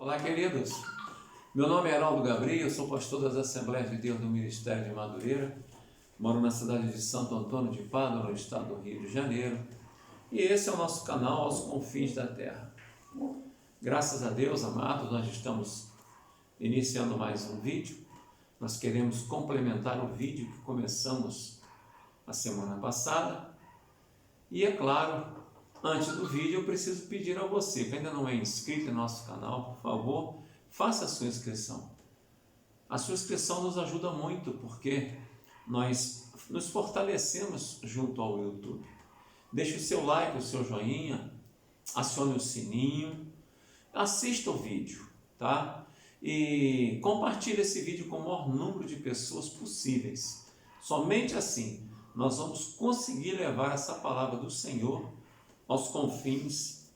Olá, queridos. Meu nome é Heraldo Gabriel, sou pastor das Assembleias de Deus do Ministério de Madureira. Moro na cidade de Santo Antônio de Pádua, no estado do Rio de Janeiro. E esse é o nosso canal Aos Confins da Terra. Graças a Deus, amados, nós estamos iniciando mais um vídeo. Nós queremos complementar o vídeo que começamos a semana passada. E é claro, antes do vídeo eu preciso pedir a você que ainda não é inscrito em nosso canal, por favor, faça a sua inscrição. A sua inscrição nos ajuda muito porque nós nos fortalecemos junto ao YouTube. Deixe o seu like, o seu joinha, acione o sininho, assista o vídeo, tá? E compartilhe esse vídeo com o maior número de pessoas possíveis. Somente assim nós vamos conseguir levar essa palavra do Senhor aos confins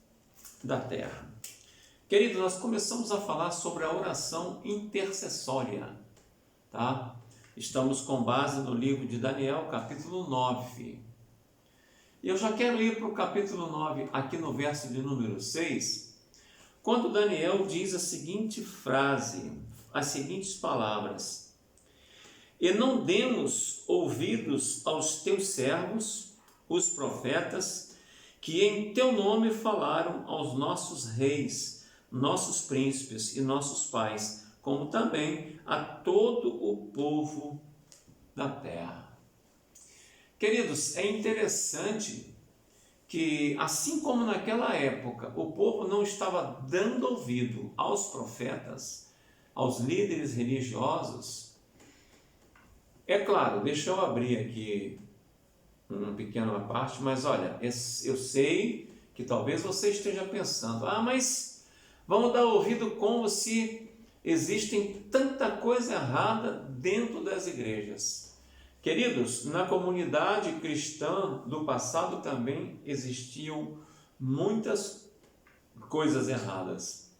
da terra. Querido, nós começamos a falar sobre a oração intercessória, tá? Estamos com base no livro de Daniel, capítulo 9. E eu já quero ir para o capítulo 9, aqui no verso de número 6, quando Daniel diz a seguinte frase, as seguintes palavras: E não demos ouvidos aos teus servos, os profetas, que em teu nome falaram aos nossos reis, nossos príncipes e nossos pais, como também a todo o povo da terra. Queridos, é interessante que, assim como naquela época o povo não estava dando ouvido aos profetas, aos líderes religiosos, é claro, deixa eu abrir aqui uma pequena parte, mas olha, eu sei que talvez você esteja pensando, mas vamos dar ouvido como se existem tanta coisa errada dentro das igrejas. Queridos, na comunidade cristã do passado também existiam muitas coisas erradas.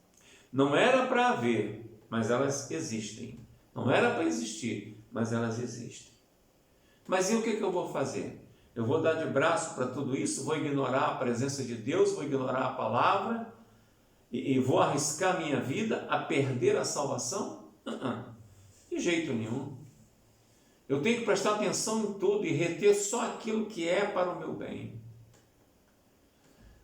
Não era para haver, mas elas existem. Não era para existir, mas elas existem. Mas e o que eu vou fazer? Eu vou dar de braço para tudo isso? Vou ignorar a presença de Deus? Vou ignorar a palavra? E vou arriscar minha vida a perder a salvação? De jeito nenhum. Eu tenho que prestar atenção em tudo e reter só aquilo que é para o meu bem.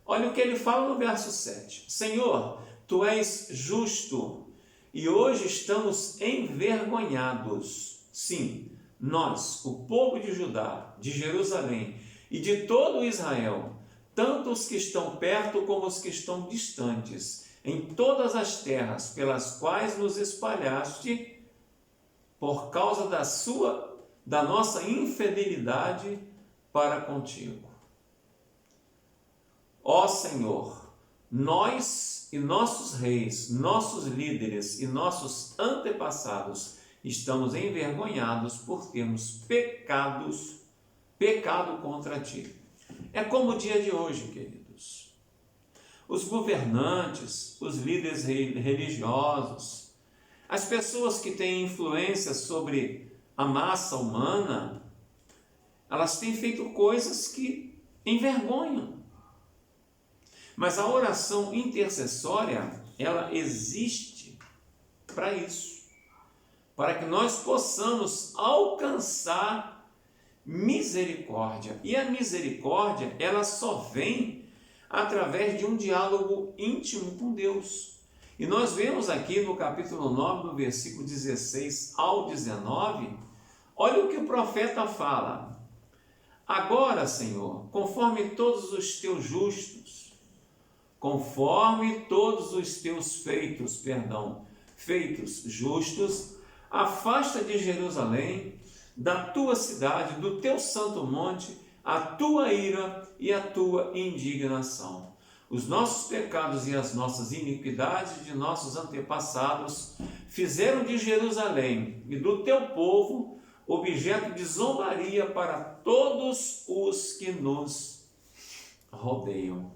Olha o que ele fala no verso 7. Senhor, tu és justo e hoje estamos envergonhados. Sim, nós, o povo de Judá, de Jerusalém e de todo Israel, tanto os que estão perto como os que estão distantes, em todas as terras pelas quais nos espalhaste, por causa da nossa infidelidade para contigo. Ó Senhor, nós e nossos reis, nossos líderes e nossos antepassados estamos envergonhados por termos pecado contra ti. É como o dia de hoje, queridos. Os governantes, os líderes religiosos, as pessoas que têm influência sobre a massa humana, elas têm feito coisas que envergonham. Mas a oração intercessória, ela existe para isso, para que nós possamos alcançar misericórdia. E a misericórdia, ela só vem através de um diálogo íntimo com Deus. E nós vemos aqui no capítulo 9, no versículo 16 ao 19, olha o que o profeta fala. Agora, Senhor, conforme todos os teus justos, conforme todos os teus feitos justos, afasta de Jerusalém, da tua cidade, do teu santo monte, a tua ira e a tua indignação. Os nossos pecados e as nossas iniquidades de nossos antepassados fizeram de Jerusalém e do teu povo objeto de zombaria para todos os que nos rodeiam.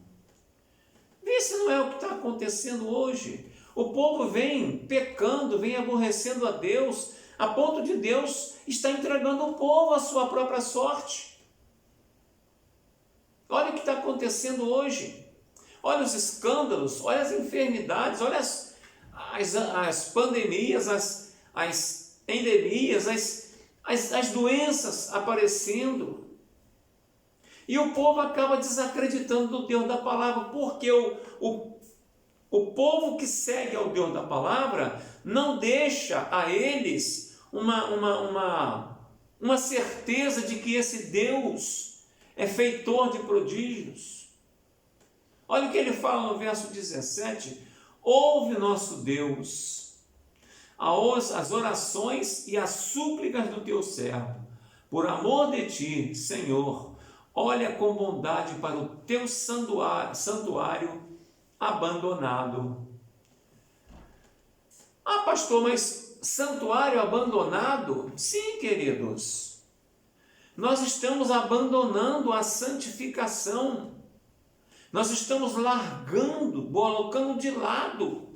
Vê se não é o que está acontecendo hoje. O povo vem pecando, vem aborrecendo a Deus, a ponto de Deus estar entregando o povo à sua própria sorte. Olha o que está acontecendo hoje. Olha os escândalos, olha as enfermidades, olha as pandemias, as endemias, as doenças aparecendo. E o povo acaba desacreditando do Deus da palavra, porque o povo que segue ao Deus da palavra não deixa a eles uma certeza de que esse Deus é feitor de prodígios. Olha o que ele fala no verso 17: ouve nosso Deus as orações e as súplicas do teu servo, por amor de ti, Senhor, olha com bondade para o teu santuário abandonado. Ah, pastor, mas santuário abandonado? Sim, queridos. Nós estamos abandonando a santificação. Nós estamos largando, colocando de lado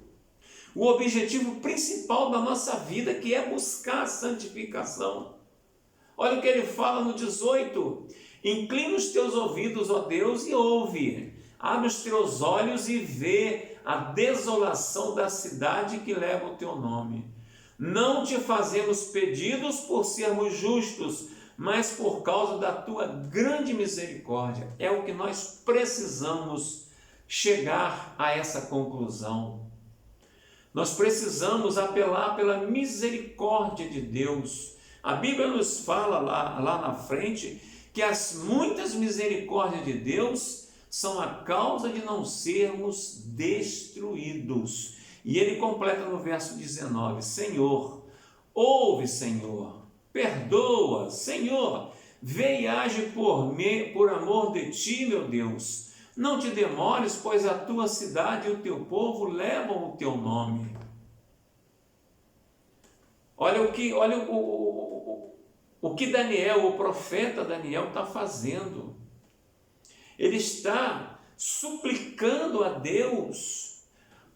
o objetivo principal da nossa vida, que é buscar a santificação. Olha o que ele fala no 18: inclina os teus ouvidos, ó Deus, e ouve. Abre os teus olhos e vê a desolação da cidade que leva o teu nome. Não te fazemos pedidos por sermos justos, mas por causa da tua grande misericórdia. É o que nós precisamos chegar a essa conclusão. Nós precisamos apelar pela misericórdia de Deus. A Bíblia nos fala lá na frente que as muitas misericórdias de Deus são a causa de não sermos destruídos. E ele completa no verso 19: Senhor, ouve, Senhor, perdoa, Senhor, vê e age por amor de ti, meu Deus. Não te demores, pois a tua cidade e o teu povo levam o teu nome. Olha o que Daniel, o profeta Daniel, está fazendo. Ele está suplicando a Deus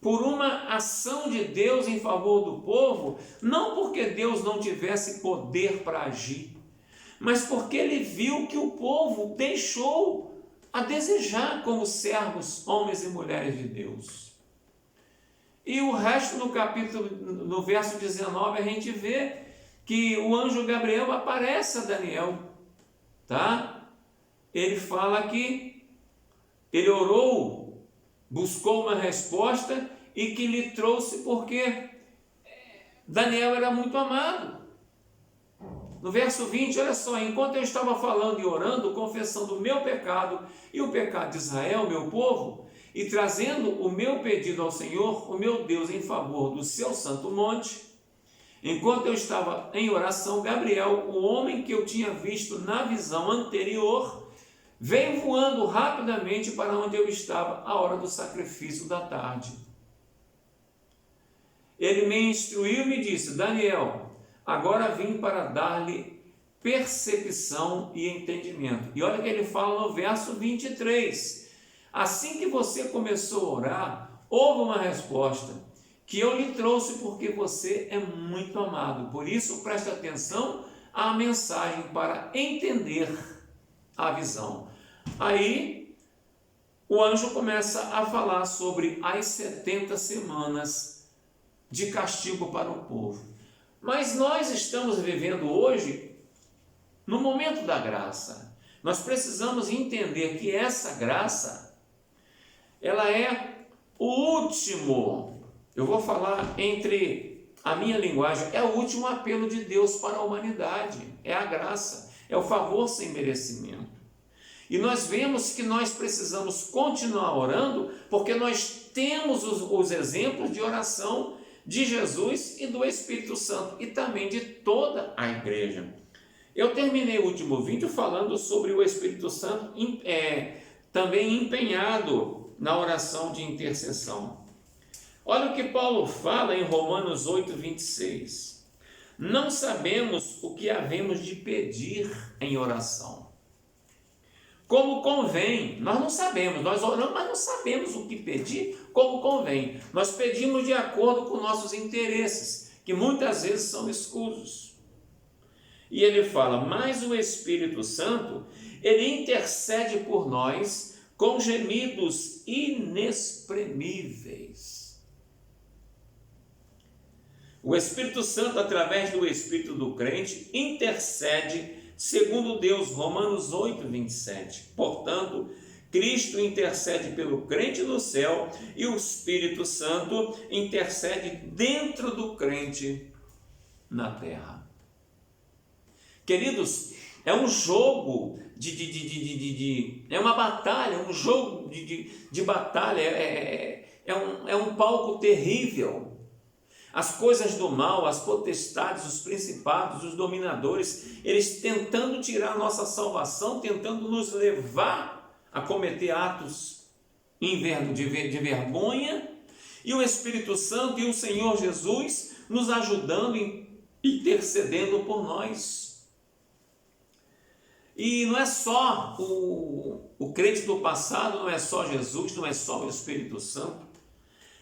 por uma ação de Deus em favor do povo, não porque Deus não tivesse poder para agir, mas porque ele viu que o povo deixou a desejar como servos, homens e mulheres de Deus. E o resto do capítulo, no verso 19, a gente vê que o anjo Gabriel aparece a Daniel, tá? Ele fala que ele orou, buscou uma resposta e que lhe trouxe porque Daniel era muito amado. No verso 20, olha só: enquanto eu estava falando e orando, confessando o meu pecado e o pecado de Israel, meu povo, e trazendo o meu pedido ao Senhor, o meu Deus, em favor do seu santo monte, enquanto eu estava em oração, Gabriel, o homem que eu tinha visto na visão anterior, veio voando rapidamente para onde eu estava à hora do sacrifício da tarde. Ele me instruiu e me disse: Daniel, agora vim para dar-lhe percepção e entendimento. E olha o que ele fala no verso 23. Assim que você começou a orar, houve uma resposta que eu lhe trouxe porque você é muito amado. Por isso, preste atenção à mensagem para entender a visão. Aí, o anjo começa a falar sobre as 70 semanas de castigo para o povo. Mas nós estamos vivendo hoje no momento da graça. Nós precisamos entender que essa graça, ela é o último, eu vou falar entre a minha linguagem, é o último apelo de Deus para a humanidade. É a graça, é o favor sem merecimento. E nós vemos que nós precisamos continuar orando, porque nós temos os exemplos de oração de Jesus e do Espírito Santo, e também de toda a igreja. Eu terminei o último vídeo falando sobre o Espírito Santo também empenhado na oração de intercessão. Olha o que Paulo fala em Romanos 8, 26. Não sabemos o que havemos de pedir em oração. Como convém, nós não sabemos, nós oramos, mas não sabemos o que pedir como convém. Nós pedimos de acordo com nossos interesses, que muitas vezes são escusos. E ele fala: mas o Espírito Santo, ele intercede por nós com gemidos inexprimíveis. O Espírito Santo, através do Espírito do crente, intercede segundo Deus, Romanos 8, 27. Portanto, Cristo intercede pelo crente no céu e o Espírito Santo intercede dentro do crente na terra. Queridos, é um jogo é uma batalha, um jogo de batalha, é um palco terrível. As coisas do mal, as potestades, os principados, os dominadores, eles tentando tirar a nossa salvação, tentando nos levar a cometer atos de vergonha, e o Espírito Santo e o Senhor Jesus nos ajudando, intercedendo por nós. E não é só o crente do passado, não é só Jesus, não é só o Espírito Santo.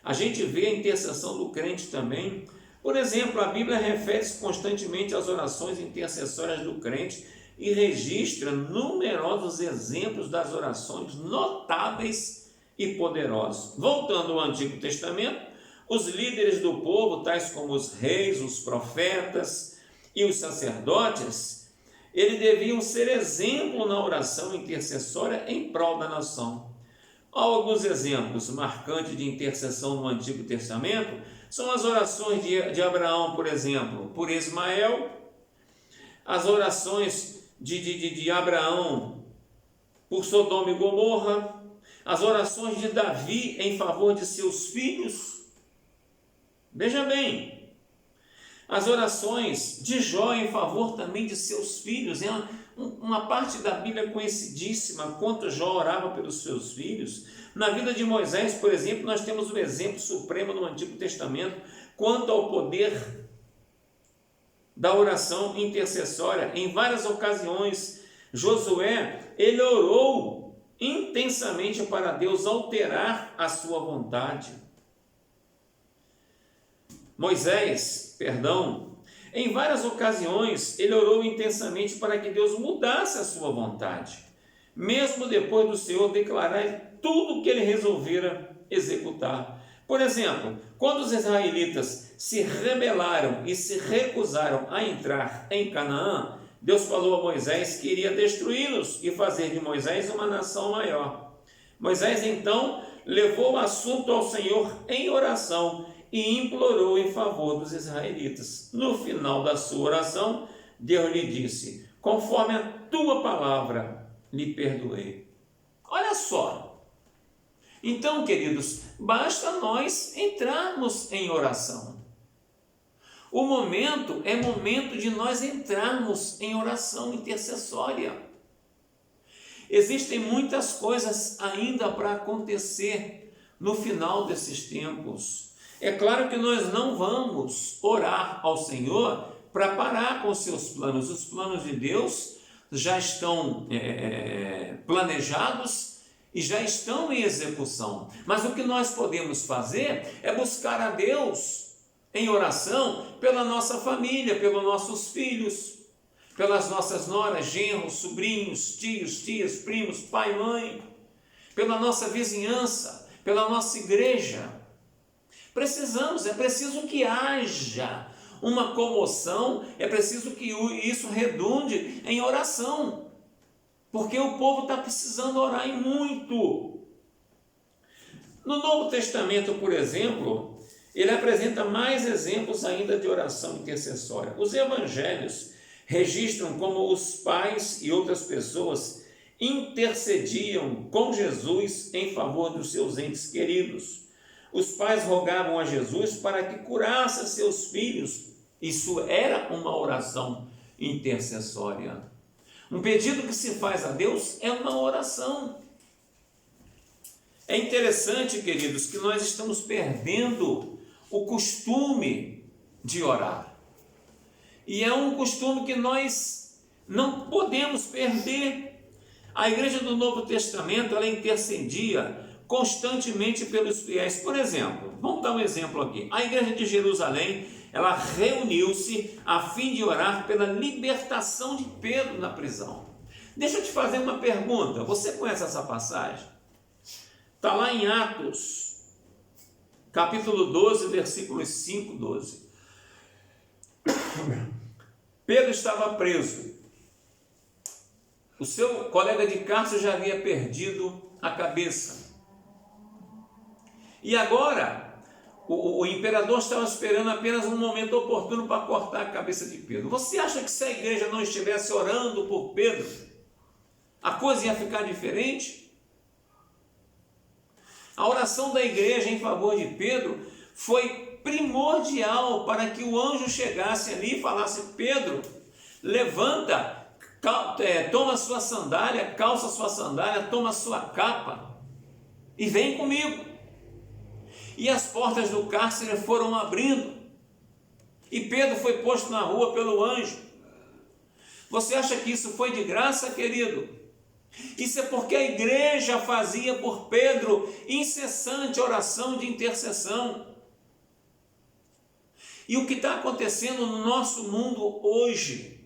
A gente vê a intercessão do crente também. Por exemplo, a Bíblia refere-se constantemente às orações intercessórias do crente e registra numerosos exemplos das orações notáveis e poderosas. Voltando ao Antigo Testamento, os líderes do povo, tais como os reis, os profetas e os sacerdotes, eles deviam ser exemplo na oração intercessória em prol da nação. Alguns exemplos marcantes de intercessão no Antigo Testamento são as orações de Abraão, por exemplo, por Ismael, as orações de Abraão por Sodoma e Gomorra, as orações de Davi em favor de seus filhos. Veja bem, as orações de Jó em favor também de seus filhos. É uma parte da Bíblia conhecidíssima, quanto Jó orava pelos seus filhos. Na vida de Moisés, por exemplo, nós temos o exemplo supremo no Antigo Testamento quanto ao poder da oração intercessória. Em várias ocasiões, Josué, ele orou intensamente para Deus alterar a sua vontade. Moisés, em várias ocasiões, ele orou intensamente para que Deus mudasse a sua vontade, mesmo depois do Senhor declarar tudo o que ele resolvera executar. Por exemplo, quando os israelitas se rebelaram e se recusaram a entrar em Canaã, Deus falou a Moisés que iria destruí-los e fazer de Moisés uma nação maior. Moisés, então, levou o assunto ao Senhor em oração e implorou em favor dos israelitas. No final da sua oração, Deus lhe disse: conforme a tua palavra, lhe perdoei. Olha só. Então, queridos, basta nós entrarmos em oração. O momento é momento de nós entrarmos em oração intercessória. Existem muitas coisas ainda para acontecer no final desses tempos. É claro que nós não vamos orar ao Senhor para parar com os seus planos. Os planos de Deus já estão planejados e já estão em execução. Mas o que nós podemos fazer é buscar a Deus em oração pela nossa família, pelos nossos filhos, pelas nossas noras, genros, sobrinhos, tios, tias, primos, pai, mãe, pela nossa vizinhança, pela nossa igreja. É preciso que haja uma comoção, é preciso que isso redunde em oração, porque o povo está precisando orar e muito. No Novo Testamento, por exemplo, ele apresenta mais exemplos ainda de oração intercessória. Os evangelhos registram como os pais e outras pessoas intercediam com Jesus em favor dos seus entes queridos. Os pais rogavam a Jesus para que curasse seus filhos. Isso era uma oração intercessória. Um pedido que se faz a Deus é uma oração. É interessante, queridos, que nós estamos perdendo o costume de orar. E é um costume que nós não podemos perder. A igreja do Novo Testamento, ela intercedia constantemente pelos fiéis. Por exemplo, vamos dar um exemplo aqui. A igreja de Jerusalém, ela reuniu-se a fim de orar pela libertação de Pedro na prisão. Deixa eu te fazer uma pergunta. Você conhece essa passagem? Está lá em Atos, capítulo 12, versículos 5, 12. Pedro estava preso. O seu colega de cárcere já havia perdido a cabeça. E agora, o imperador estava esperando apenas um momento oportuno para cortar a cabeça de Pedro. Você acha que se a igreja não estivesse orando por Pedro, a coisa ia ficar diferente? A oração da igreja em favor de Pedro foi primordial para que o anjo chegasse ali e falasse: Pedro, levanta, toma sua sandália, calça sua sandália, toma sua capa e vem comigo. E as portas do cárcere foram abrindo e Pedro foi posto na rua pelo anjo. Você acha que isso foi de graça, querido? Isso é porque a igreja fazia por Pedro incessante oração de intercessão. E o que está acontecendo no nosso mundo hoje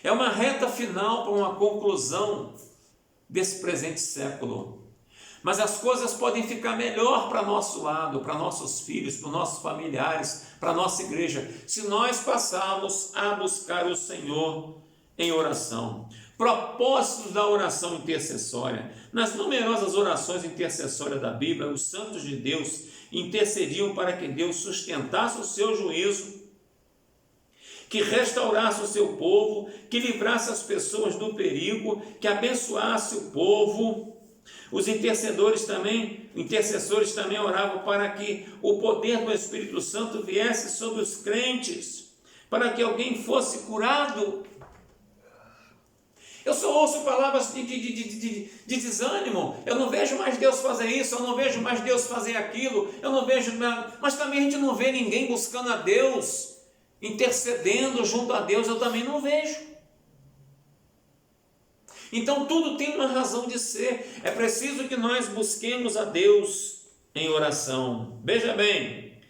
é uma reta final para uma conclusão desse presente século. Mas as coisas podem ficar melhor para nosso lado, para nossos filhos, para nossos familiares, para nossa igreja, se nós passarmos a buscar o Senhor em oração. Propósitos da oração intercessória. Nas numerosas orações intercessórias da Bíblia, os santos de Deus intercediam para que Deus sustentasse o seu juízo, que restaurasse o seu povo, que livrasse as pessoas do perigo, que abençoasse o povo. Os intercessores também oravam para que o poder do Espírito Santo viesse sobre os crentes, para que alguém fosse curado. Eu só ouço palavras de desânimo. Eu não vejo mais Deus fazer isso, eu não vejo mais Deus fazer aquilo, eu não vejo nada. Mas também a gente não vê ninguém buscando a Deus, intercedendo junto a Deus, eu também não vejo. Então tudo tem uma razão de ser. É preciso que nós busquemos a Deus em oração. Veja bem,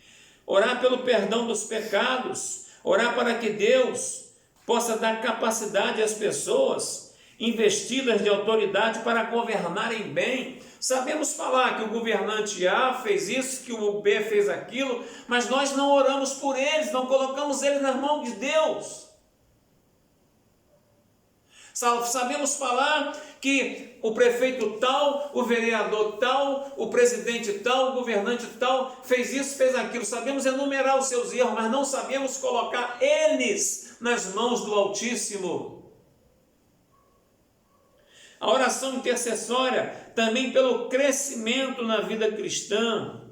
orar pelo perdão dos pecados, orar para que Deus possa dar capacidade às pessoas investidas de autoridade para governarem bem. Sabemos falar que o governante A fez isso, que o B fez aquilo, mas nós não oramos por eles, não colocamos eles nas mãos de Deus. Sabemos falar que o prefeito tal, o vereador tal, o presidente tal, o governante tal, fez isso, fez aquilo. Sabemos enumerar os seus erros, mas não sabemos colocar eles nas mãos do Altíssimo. A oração intercessória também pelo crescimento na vida cristã.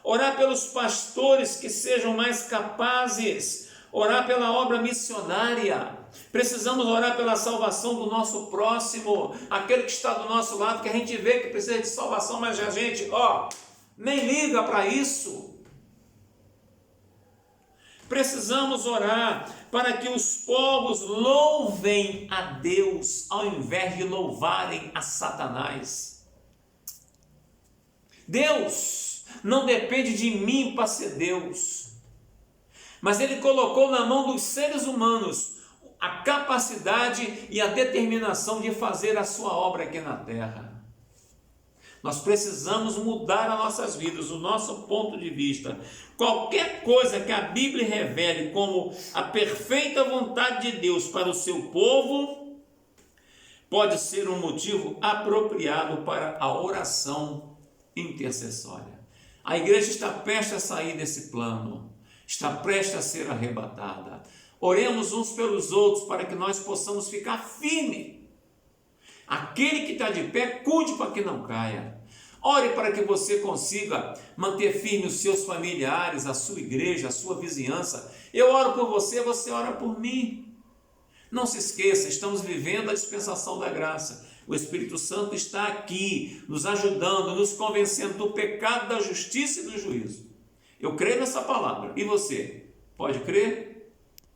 Orar pelos pastores que sejam mais capazes. Orar pela obra missionária. Precisamos orar pela salvação do nosso próximo, aquele que está do nosso lado, que a gente vê que precisa de salvação, mas a gente, nem liga para isso. Precisamos orar para que os povos louvem a Deus, ao invés de louvarem a Satanás. Deus não depende de mim para ser Deus, mas Ele colocou na mão dos seres humanos a capacidade e a determinação de fazer a sua obra aqui na terra. Nós precisamos mudar as nossas vidas, o nosso ponto de vista. Qualquer coisa que a Bíblia revele como a perfeita vontade de Deus para o seu povo, pode ser um motivo apropriado para a oração intercessória. A igreja está prestes a sair desse plano, está prestes a ser arrebatada. Oremos uns pelos outros para que nós possamos ficar firmes. Aquele que está de pé, cuide para que não caia. Ore para que você consiga manter firme os seus familiares, a sua igreja, a sua vizinhança. Eu oro por você, você ora por mim. Não se esqueça, estamos vivendo a dispensação da graça. O Espírito Santo está aqui, nos ajudando, nos convencendo do pecado, da justiça e do juízo. Eu creio nessa palavra. E você? Pode crer?